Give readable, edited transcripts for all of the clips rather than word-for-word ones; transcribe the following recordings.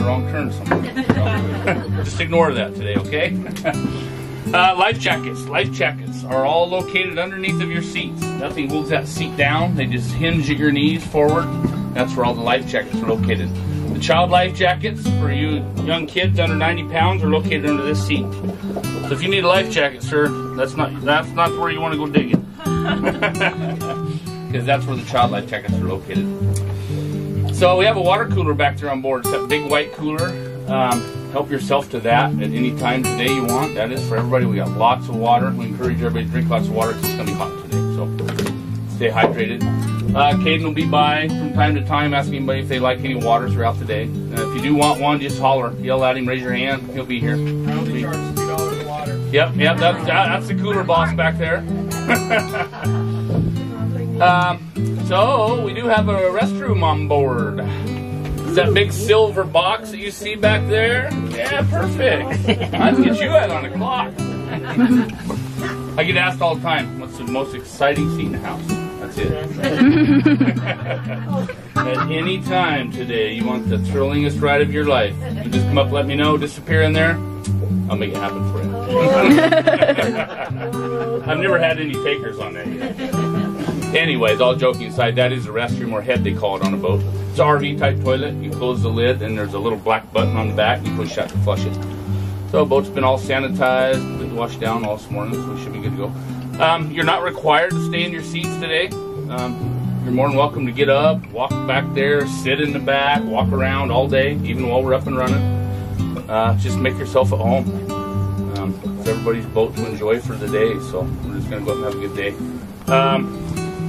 wrong turn somewhere. Just ignore that today, okay? Life jackets. Life jackets are all located underneath of your seats. Nothing holds that seat down. They just hinge at your knees forward. That's where all the life jackets are located. The child life jackets for you young kids under 90 pounds are located under this seat. So if you need a life jacket, sir, that's not where you want to go digging. Because that's where the child life jackets are located. So we have a water cooler back there on board. It's that big white cooler. Help yourself to that at any time today you want. That is for everybody. We got lots of water. We encourage everybody to drink lots of water because it's going to be hot today. So stay hydrated. Caden will be by from time to time asking anybody if they like any water throughout the day. If you do want one, just holler. Yell at him, raise your hand. He'll be here. I only charge $2 for water. Yep, that's the cooler boss back there. So we do have a restroom on board. Is that big silver box that you see back there? Yeah, perfect. Let's get you out on the clock. I get asked all the time, what's the most exciting seat in the house? That's it. At any time today, you want the thrillingest ride of your life, you just come up, let me know, disappear in there. I'll make it happen for you. I've never had any takers on that yet. Anyways, all joking aside, that is a restroom or head they call it on a boat. It's an RV type toilet. You close the lid and there's a little black button on the back. You push that to flush it. So the boat's been all sanitized, been washed down all this morning, so we should be good to go. You're not required to stay in your seats today. You're more than welcome to get up, walk back there, sit in the back, walk around all day, even while we're up and running. Just make yourself at home. It's everybody's boat to enjoy for the day, so we're just going to go up and have a good day.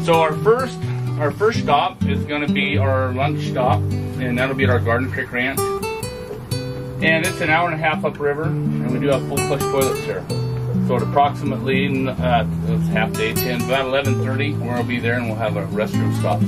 So our first stop is going to be our lunch stop, and that'll be at our Garden Creek Ranch. And it's an hour and a half upriver, and we do have full flush toilets here. So at approximately it's half day 10, about 11:30, where I'll be there, and we'll have a restroom stop.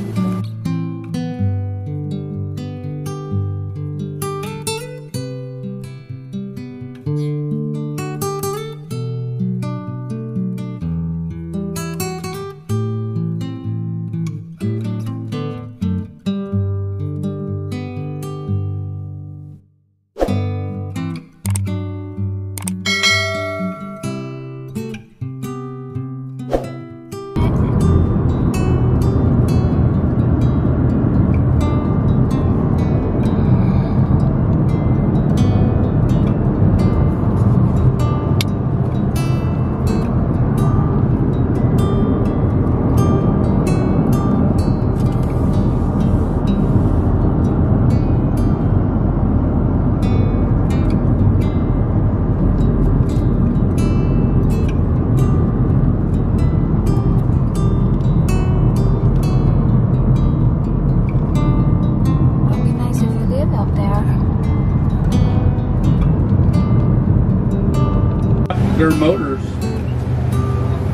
Their motors,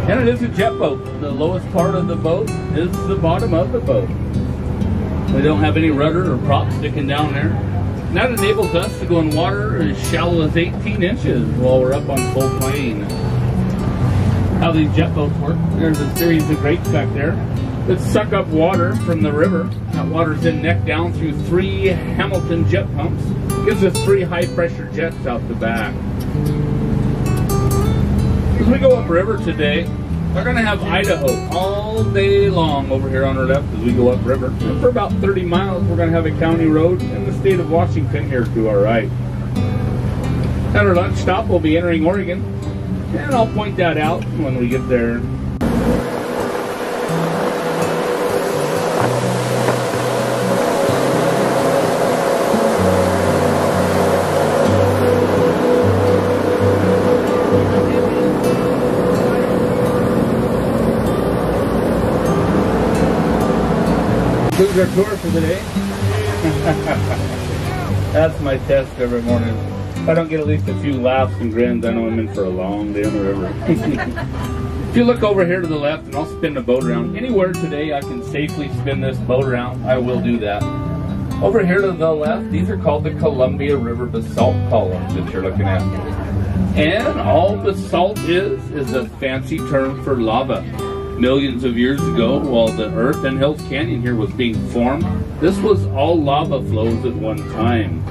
and it is a jet boat. The lowest part of the boat is the bottom of the boat. We don't have any rudder or prop sticking down there. And that enables us to go in water as shallow as 18 inches while we're up on full plane. How these jet boats work, there's a series of grates back there that suck up water from the river. That water's then necked down through 3 Hamilton jet pumps. Gives us 3 high pressure jets out the back. As we go upriver today, we're going to have Idaho all day long over here on our left as we go upriver. And for about 30 miles, we're going to have a county road in the state of Washington here to our right. At our lunch stop, we'll be entering Oregon, and I'll point that out when we get there. Concludes our tour for the day. That's my test every morning. If I don't get at least a few laughs and grins, I know I'm in for a long day on the river. If you look over here to the left, and I'll spin the boat around. Anywhere today I can safely spin this boat around, I will do that. Over here to the left, these are called the Columbia River Basalt columns that you're looking at. And all basalt is a fancy term for lava. Millions of years ago, while the Earth and Hells Canyon here was being formed, this was all lava flows at one time.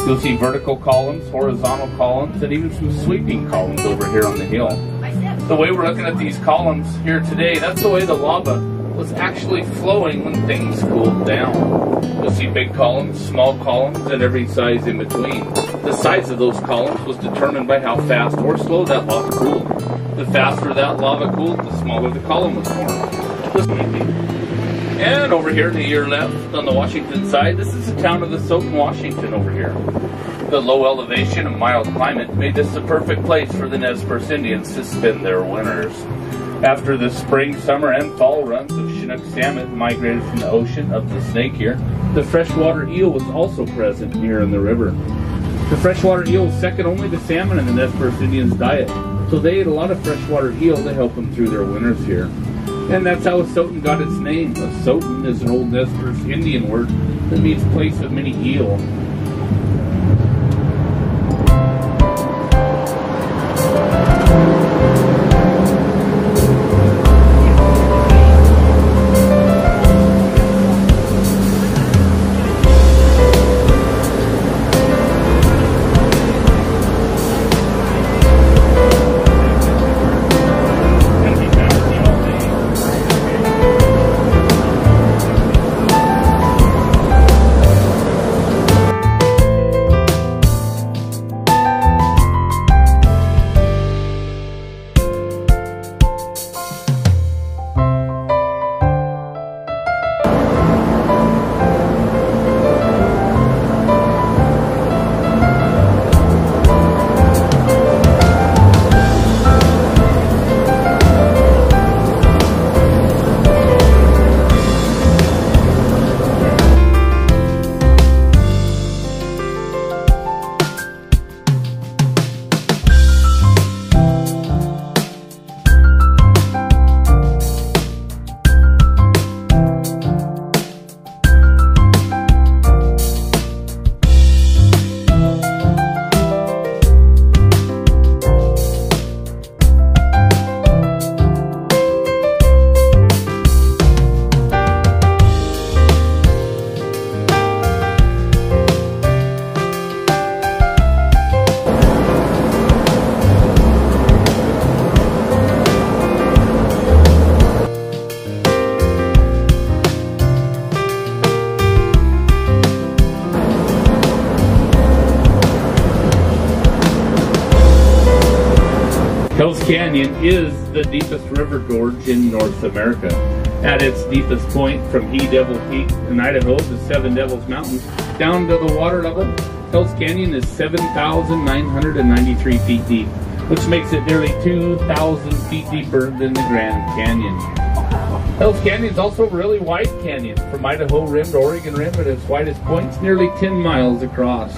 You'll see vertical columns, horizontal columns, and even some sweeping columns over here on the hill. The way we're looking at these columns here today, that's the way the lava was actually flowing when things cooled down. You'll see big columns, small columns, and every size in between. The size of those columns was determined by how fast or slow that lava cooled. The faster that lava cooled, the smaller the column was formed. And over here to your left on the Washington side, this is the town of Lewiston, Washington over here. The low elevation and mild climate made this the perfect place for the Nez Perce Indians to spend their winters. After the spring, summer, and fall runs of Chinook salmon migrated from the ocean up the Snake here, the freshwater eel was also present here in the river. The freshwater eel was second only to salmon in the Nez Perce Indians' diet, so they ate a lot of freshwater eel to help them through their winters here. And that's how Lewiston got its name. Lewiston is an old Nez Perce Indian word that means place of many eel. Hell's Canyon is the deepest river gorge in North America. At its deepest point, from He Devil Peak in Idaho to Seven Devils Mountain, down to the water level, Hell's Canyon is 7,993 feet deep, which makes it nearly 2,000 feet deeper than the Grand Canyon. Hell's Canyon is also a really wide canyon, from Idaho rim to Oregon rim at its widest points, nearly 10 miles across.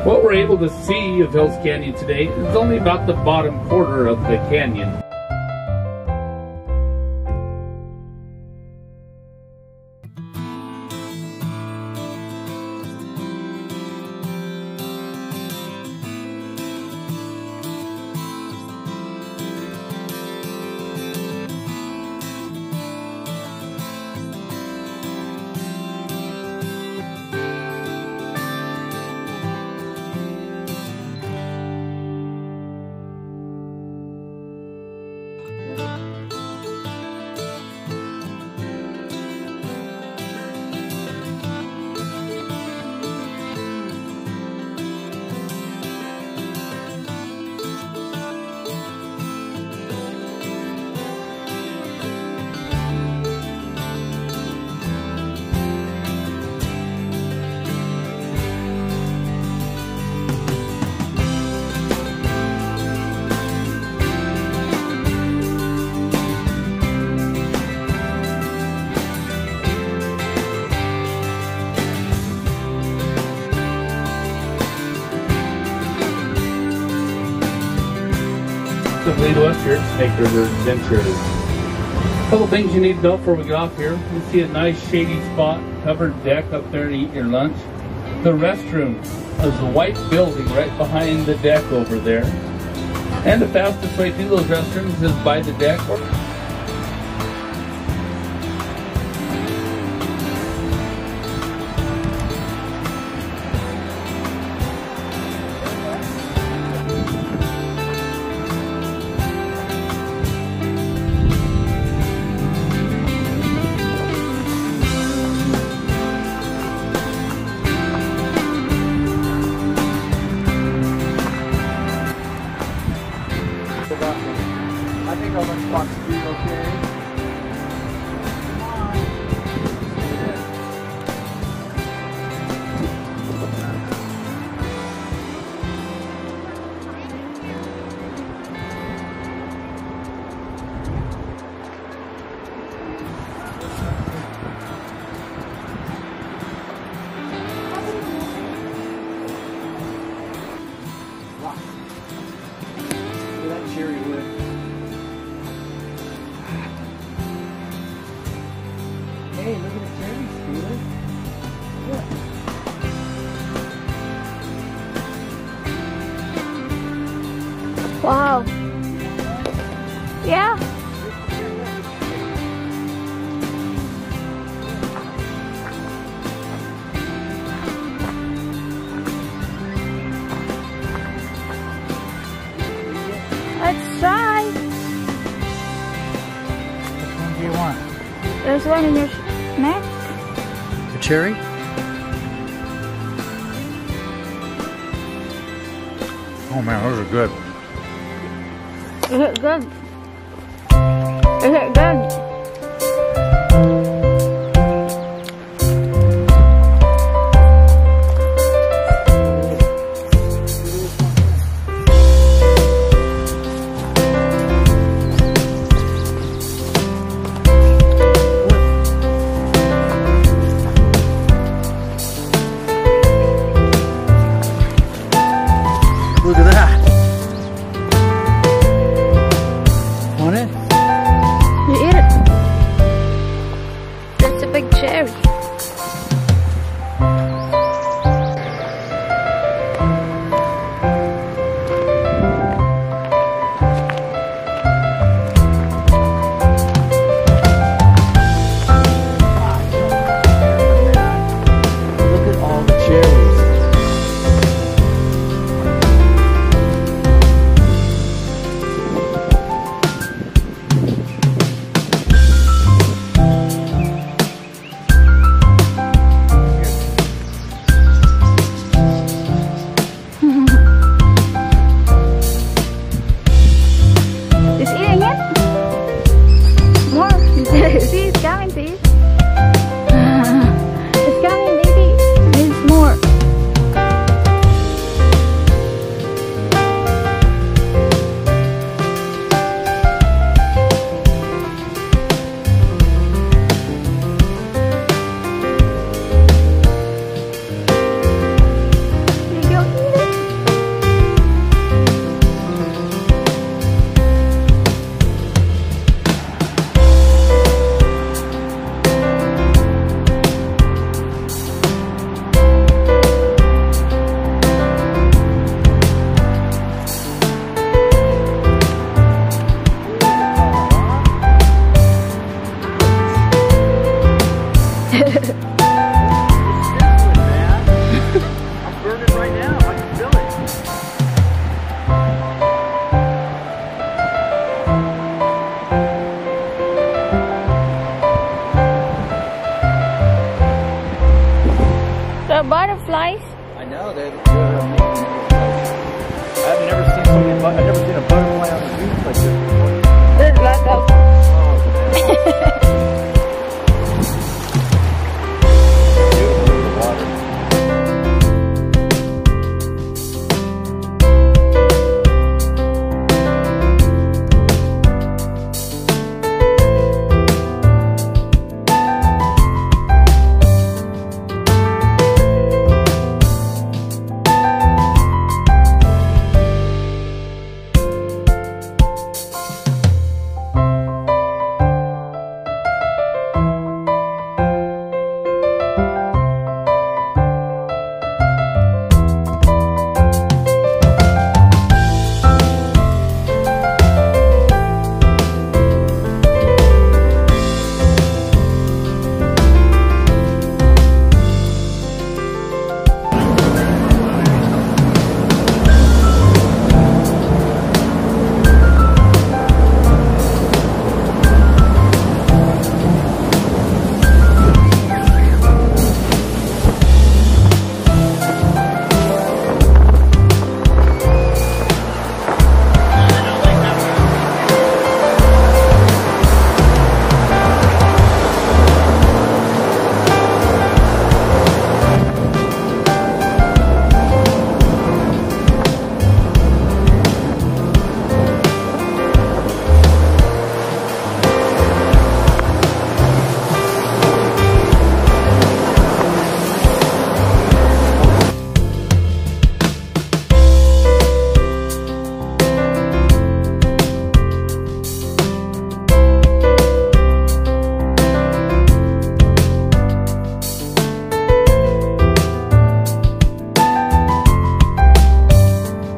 What we're able to see of Hell's Canyon today is only about the bottom quarter of the canyon. Lead us here at Snake River Adventures. A couple things you need to know before we get off here. You see a nice shady spot, covered deck up there to eat your lunch. The restroom is a white building right behind the deck over there. And the fastest way to those restrooms is by the deck or cherry wood. Hey, look at the cherries, Steven. Look. Wow. Yeah. Let's try. Which one do you want? There's one in your neck. The cherry? Oh man, those are good. Is it good? Is it good? Look at that. Want it? You eat it. That's a big cherry. Look at all the cherries.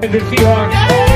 The Seahawks.